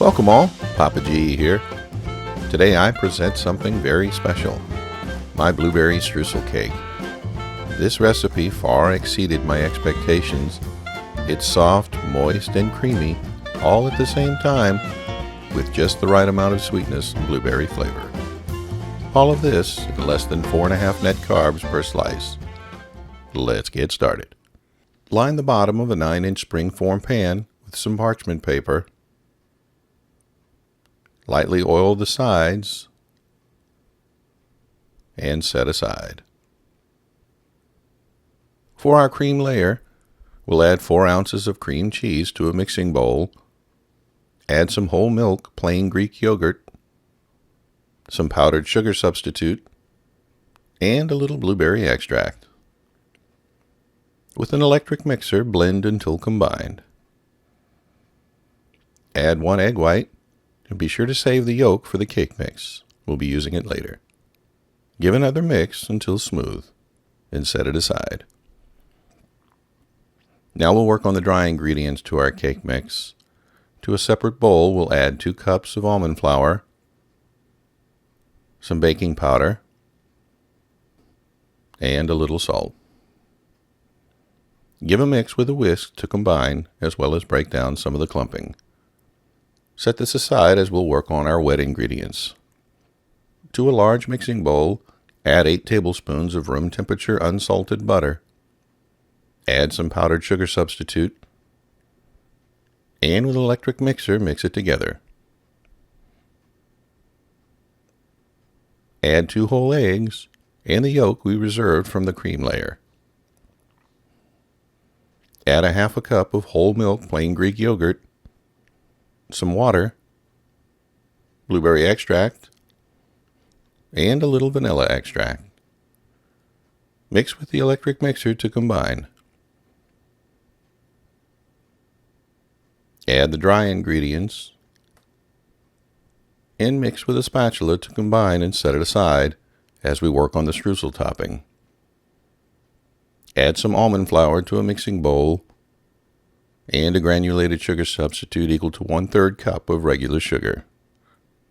Welcome all, Papa G here. Today I present something very special, my blueberry streusel cake. This recipe far exceeded my expectations. It's soft, moist, and creamy, all at the same time, with just the right amount of sweetness and blueberry flavor. All of this at less than 4.5 net carbs per slice. Let's get started. Line the bottom of a 9-inch springform pan with some parchment paper. Lightly oil the sides and set aside. For our cream layer, we'll add 4 ounces of cream cheese to a mixing bowl. Add some whole milk, plain Greek yogurt, some powdered sugar substitute, and a little blueberry extract. With an electric mixer, blend until combined. Add 1 egg white, and be sure to save the yolk for the cake mix. We'll be using it later. Give another mix until smooth, and set it aside. Now we'll work on the dry ingredients to our cake mix. To a separate bowl, we'll add 2 cups of almond flour, some baking powder, and a little salt. Give a mix with a whisk to combine, as well as break down some of the clumping. Set this aside as we'll work on our wet ingredients. To a large mixing bowl, add 8 tablespoons of room temperature unsalted butter. Add some powdered sugar substitute, and with an electric mixer, mix it together. Add 2 whole eggs and the yolk we reserved from the cream layer. Add a 1/2 cup of whole milk plain Greek yogurt, some water, blueberry extract, and a little vanilla extract. Mix with the electric mixer to combine. Add the dry ingredients and mix with a spatula to combine and set it aside as we work on the streusel topping. Add some almond flour to a mixing bowl and a granulated sugar substitute equal to 1/3 cup of regular sugar.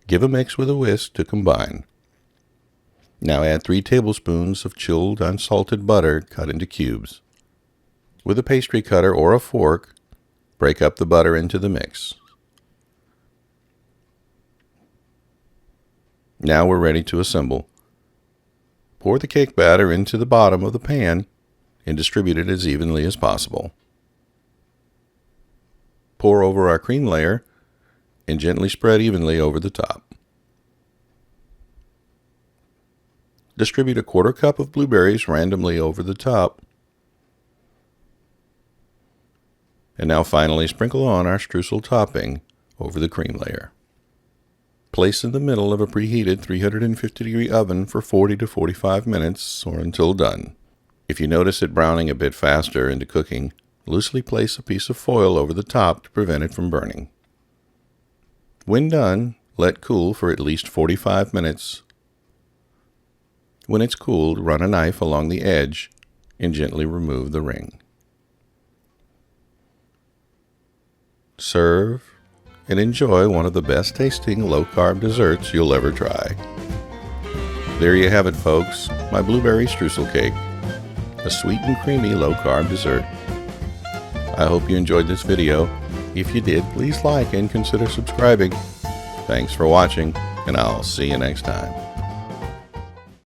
Give a mix with a whisk to combine. Now add 3 tablespoons of chilled unsalted butter cut into cubes. With a pastry cutter or a fork, break up the butter into the mix. Now we're ready to assemble. Pour the cake batter into the bottom of the pan and distribute it as evenly as possible. Pour over our cream layer and gently spread evenly over the top. Distribute a 1/4 cup of blueberries randomly over the top. And now finally sprinkle on our streusel topping over the cream layer. Place in the middle of a preheated 350-degree oven for 40 to 45 minutes or until done. If you notice it browning a bit faster into cooking, loosely place a piece of foil over the top to prevent it from burning. When done, let cool for at least 45 minutes. When it's cooled, run a knife along the edge and gently remove the ring. Serve and enjoy one of the best tasting low-carb desserts you'll ever try. There you have it, folks, my blueberry streusel cake, a sweet and creamy low-carb dessert. I hope you enjoyed this video. If you did, please like and consider subscribing. Thanks for watching, and I'll see you next time.